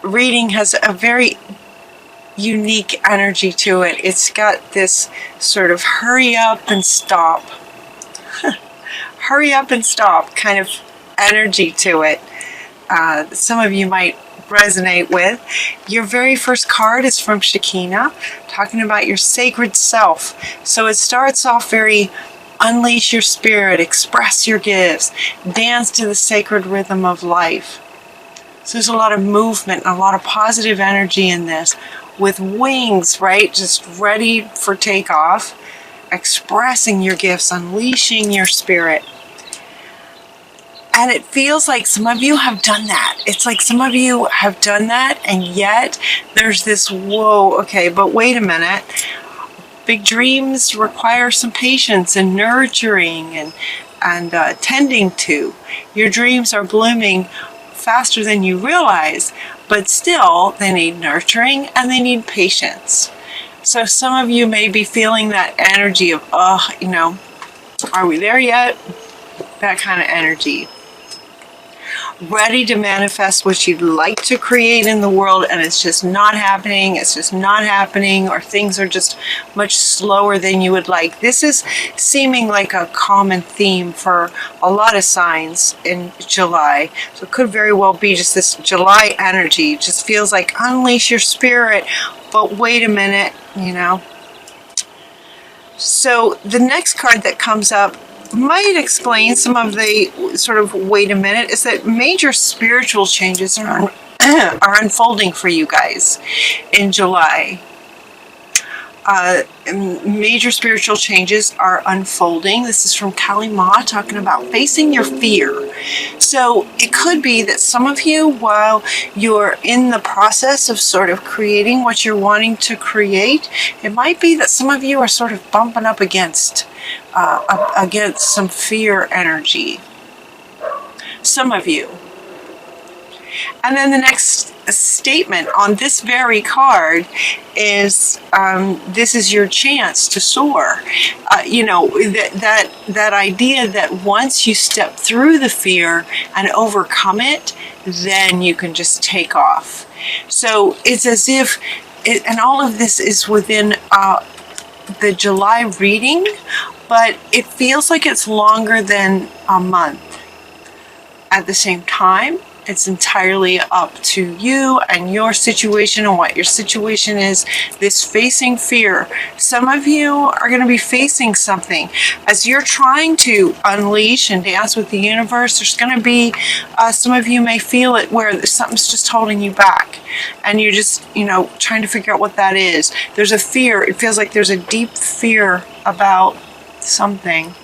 reading has a very unique energy to it. It's got this sort of hurry up and stop. Hurry up and stop kind of energy to it. Some of you might resonate with. Your very first card is from Shekinah, talking about your sacred self. So it starts off very unleash your spirit, express your gifts, dance to the sacred rhythm of life. So there's a lot of movement, a lot of positive energy in this, with wings, right? Just ready for takeoff, expressing your gifts, unleashing your spirit. And it feels like some of you have done that. It's like some of you have done that, and yet there's this, whoa, okay, but wait a minute. Big dreams require some patience and nurturing and tending to. Your dreams are blooming faster than you realize, but still they need nurturing and they need patience. So some of you may be feeling that energy of, are we there yet? That kind of energy. Ready to manifest what you'd like to create in the world, and it's just not happening, or things are just much slower than you would like. This is seeming like a common theme for a lot of signs in July. So it could very well be just this July energy. It just feels like unleash your spirit, but wait a minute, So the next card that comes up might explain some of the sort of wait a minute, is that major spiritual changes are unfolding for you guys in July. Major spiritual changes are unfolding. This is from Kali Ma, talking about facing your fear. So it could be that some of you, while you're in the process of sort of creating what you're wanting to create, it might be that some of you are sort of bumping up against some fear energy. Some of you. And then the next statement on this very card is, this is your chance to soar. That idea that once you step through the fear and overcome it, then you can just take off. So it's as if, and all of this is within the July reading, but it feels like it's longer than a month. At the same time, it's entirely up to you and your situation and what your situation is. This facing fear. Some of you are going to be facing something. As you're trying to unleash and dance with the universe, there's going to be, some of you may feel it where something's just holding you back. And you're just, trying to figure out what that is. There's a fear. It feels like there's a deep fear about something.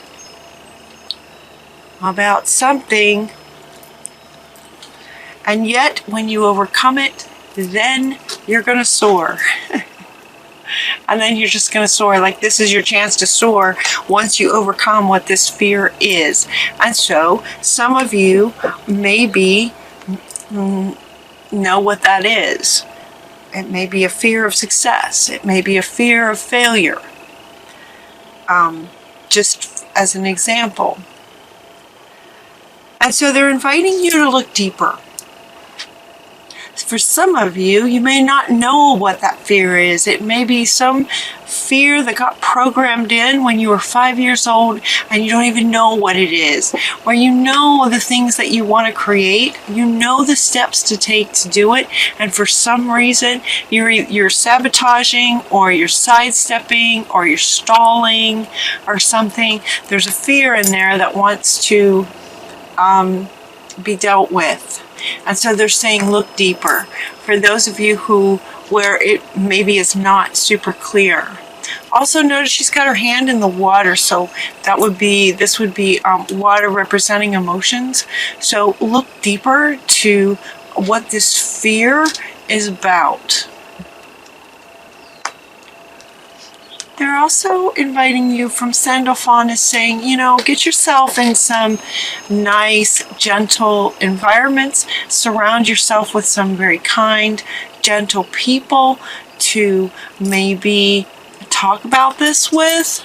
And yet, when you overcome it, then you're going to soar. And then you're just going to soar. Like, this is your chance to soar once you overcome what this fear is. And so, some of you maybe know what that is. It may be a fear of success. It may be a fear of failure. Just as an example. And so they're inviting you to look deeper. For some of you, you may not know what that fear is. It may be some fear that got programmed in when you were 5 years old and you don't even know what it is. Where you know the things that you want to create, you know the steps to take to do it, and for some reason you're sabotaging, or you're sidestepping, or you're stalling or something. There's a fear in there that wants to be dealt with. And so they're saying look deeper. For those of you where it maybe is not super clear. Also notice she's got her hand in the water, so this would be water representing emotions. So look deeper to what this fear is about. They're also inviting you from Sandalphon, is saying, get yourself in some nice, gentle environments. Surround yourself with some very kind, gentle people to maybe talk about this with.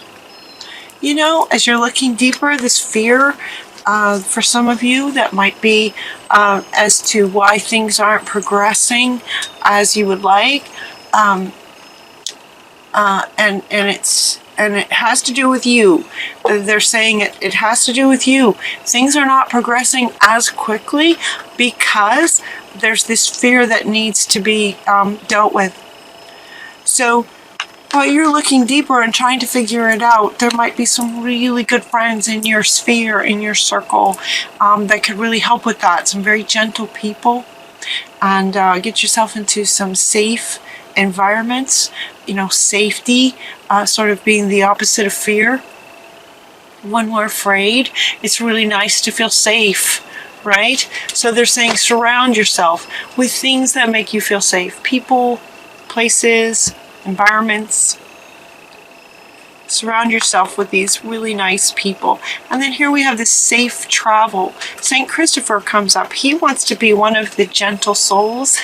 As you're looking deeper, this fear For some of you, that might be as to why things aren't progressing as you would like. And it has to do with you. They're saying it has to do with you. Things are not progressing as quickly because there's this fear that needs to be dealt with. So while you're looking deeper and trying to figure it out, there might be some really good friends in your sphere, in your circle, that could really help with that. Some very gentle people. And get yourself into some safe environments. Safety sort of being the opposite of fear. When we're afraid, it's really nice to feel safe, right? So they're saying surround yourself with things that make you feel safe. People, places, environments. Surround yourself with these really nice people. And then here we have this safe travel. St. Christopher comes up. He wants to be one of the gentle souls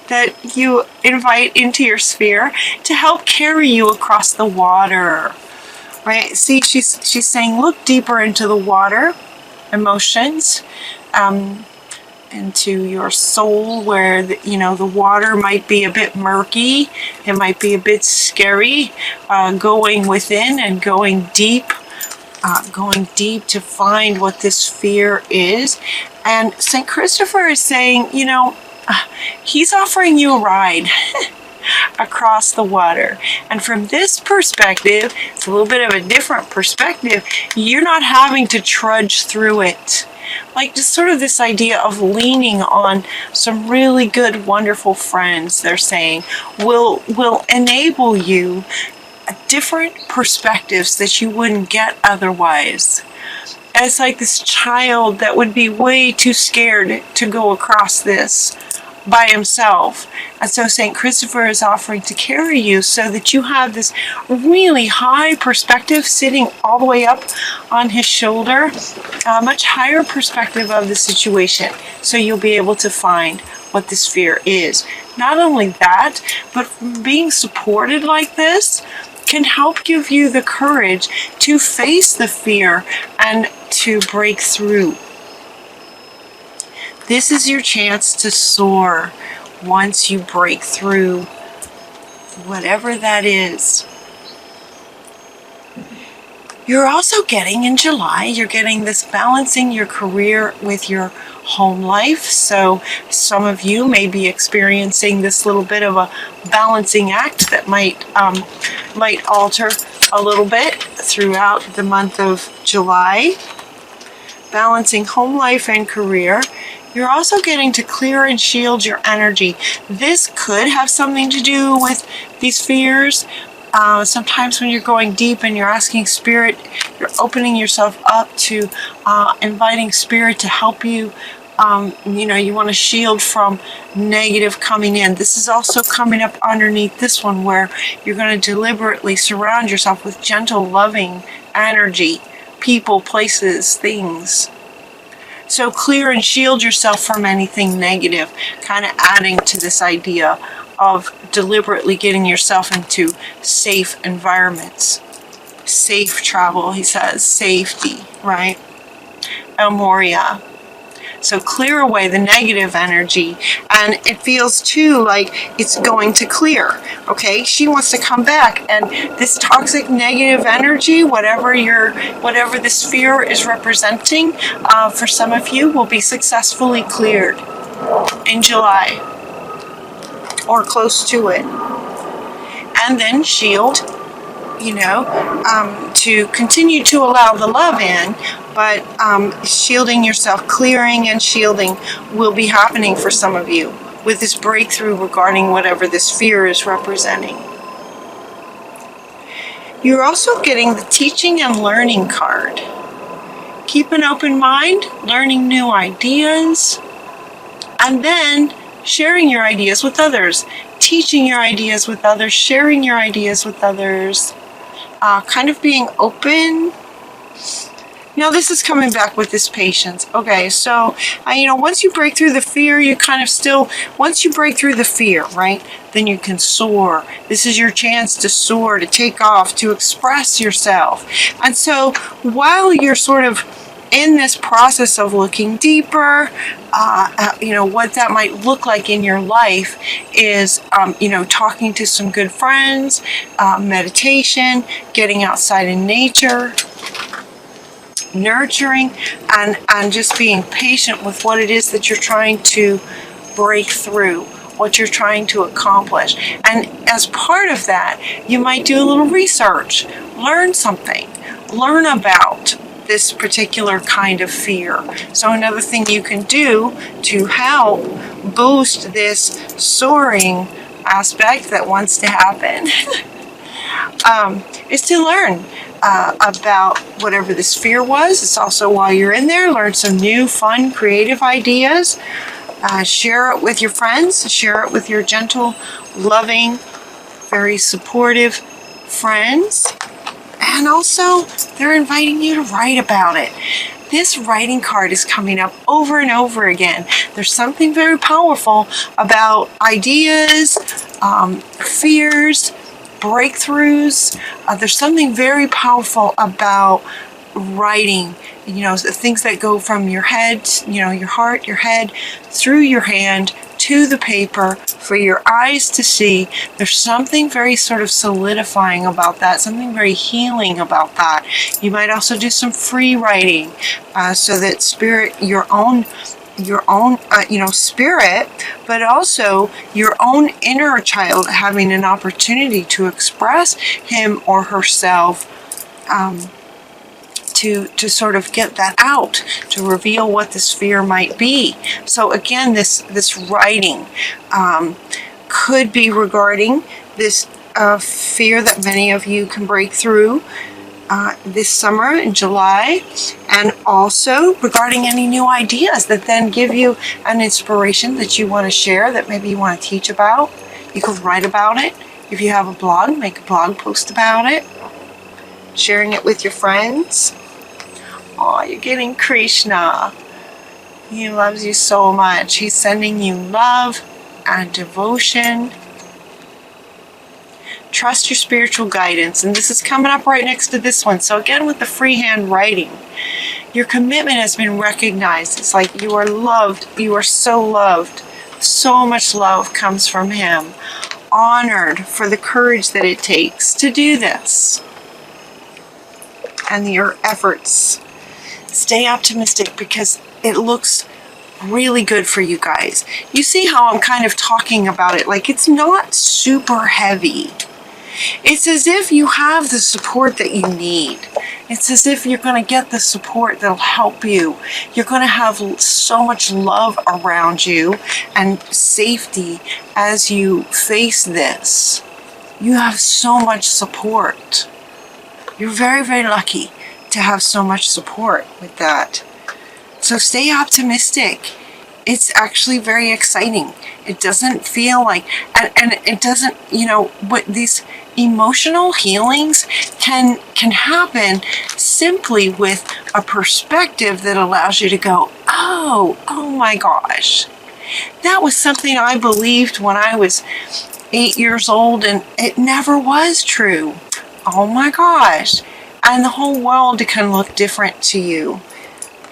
that you invite into your sphere to help carry you across the water. Right? See, she's saying look deeper into the water, emotions, into your soul, where the water might be a bit murky, it might be a bit scary, going within and going deep to find what this fear is. And St. Christopher is saying, he's offering you a ride across the water. And from this perspective, it's a little bit of a different perspective. You're not having to trudge through it. Like just sort of this idea of leaning on some really good, wonderful friends, they're saying, will enable you different perspectives that you wouldn't get otherwise. And it's like this child that would be way too scared to go across this by himself. And so St. Christopher is offering to carry you so that you have this really high perspective sitting all the way up on his shoulder, a much higher perspective of the situation. So you'll be able to find what this fear is. Not only that, but being supported like this can help give you the courage to face the fear and to break through. This is your chance to soar once you break through whatever that is. You're also getting in July, you're getting this balancing your career with your home life. So some of you may be experiencing this little bit of a balancing act that might alter a little bit throughout the month of July. Balancing home life and career. You're also getting to clear and shield your energy. This could have something to do with these fears. Sometimes when you're going deep and you're asking Spirit, you're opening yourself up to inviting Spirit to help you. You want to shield from negative coming in. This is also coming up underneath this one, where you're going to deliberately surround yourself with gentle, loving energy, people, places, things. So clear and shield yourself from anything negative, kind of adding to this idea of deliberately getting yourself into safe environments. Safe travel, he says, safety, right? Moria. So clear away the negative energy, and it feels too like it's going to clear. Okay, she wants to come back, and this toxic negative energy, whatever this fear is representing, for some of you will be successfully cleared in July or close to it. And then shield, to continue to allow the love in, but shielding yourself, clearing and shielding will be happening for some of you with this breakthrough regarding whatever this fear is representing. You're also getting the teaching and learning card. Keep an open mind, learning new ideas, and then sharing your ideas with others, teaching your ideas with others, sharing your ideas with others, kind of being open. Now this is coming back with this patience. Okay, so, once you break through the fear, once you break through the fear, right, then you can soar. This is your chance to soar, to take off, to express yourself. And so while you're sort of in this process of looking deeper, you know, what that might look like in your life is, you know, talking to some good friends, meditation, getting outside in nature, nurturing, and just being patient with what it is that you're trying to break through, what you're trying to accomplish. And as part of that, you might do a little research, learn something, learn about this particular kind of fear. So another thing you can do to help boost this soaring aspect that wants to happen is to learn about whatever this fear was. It's also, while you're in there, learn some new, fun, creative ideas. Share it with your friends. Share it with your gentle, loving, very supportive friends. And also, they're inviting you to write about it. This writing card is coming up over and over again. There's something very powerful about ideas, fears, breakthroughs. There's something very powerful about writing, you know, things that go from your head, you know, your heart, your head, through your hand to the paper for your eyes to see. There's something very sort of solidifying about that, something very healing about that. You might also do some free writing, so that spirit, your own you know, spirit, but also your own inner child having an opportunity to express him or herself, to sort of get that out, to reveal what this fear might be. So again, this writing could be regarding this fear that many of you can break through this summer in July, and also regarding any new ideas that then give you an inspiration that you want to share, that maybe you want to teach about. You could write about it. If you have a blog, make a blog post about it, sharing it with your friends. Oh, you're getting Krishna. He loves you so much. He's sending you love and devotion. Trust your spiritual guidance. And this is coming up right next to this one. So again, with the freehand writing, your commitment has been recognized. It's like you are loved. You are so loved. So much love comes from him. Honored for the courage that it takes to do this, and your efforts. Stay optimistic, because it looks really good for you guys. You see how I'm kind of talking about it, like it's not super heavy. It's as if you have the support that you need. It's as if you're going to get the support that'll help you. You're going to have so much love around you and safety as you face this. You have so much support. You're very, very lucky to have so much support with that. So stay optimistic. It's actually very exciting. It doesn't feel like, and it doesn't, you know, what these emotional healings can happen simply with a perspective that allows you to go, oh my gosh, that was something I believed when I was 8 years old, and it never was true. Oh my gosh. And the whole world can look different to you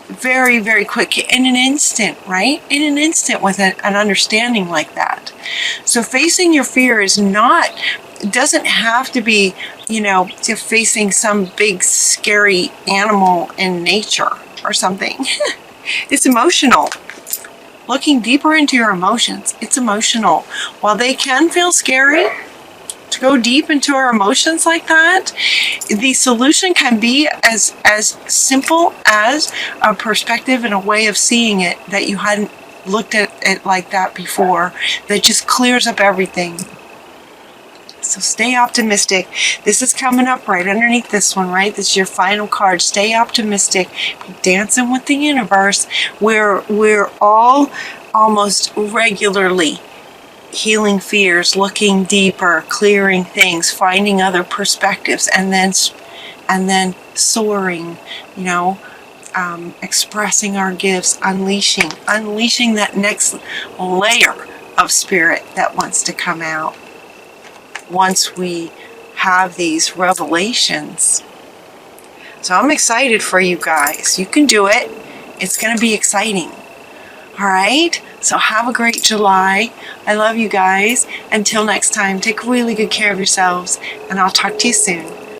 very, very quick, in an instant, right? In an instant, with an understanding like that. So facing your fear is not, doesn't have to be, you know, to facing some big scary animal in nature or something. It's emotional. Looking deeper into your emotions, it's emotional. While they can feel scary, to go deep into our emotions like that, the solution can be as simple as a perspective and a way of seeing it that you hadn't looked at it like that before, that just clears up everything. So stay optimistic. This is coming up right underneath this one, right? This is your final card. Stay optimistic. Dancing with the universe. We're all almost regularly healing fears, looking deeper, clearing things, finding other perspectives, and then soaring, you know, expressing our gifts, unleashing that next layer of spirit that wants to come out. Once we have these revelations. So I'm excited for you guys. You can do it. It's going to be exciting. All right? So have a great July. I love you guys. Until next time, take really good care of yourselves, and I'll talk to you soon.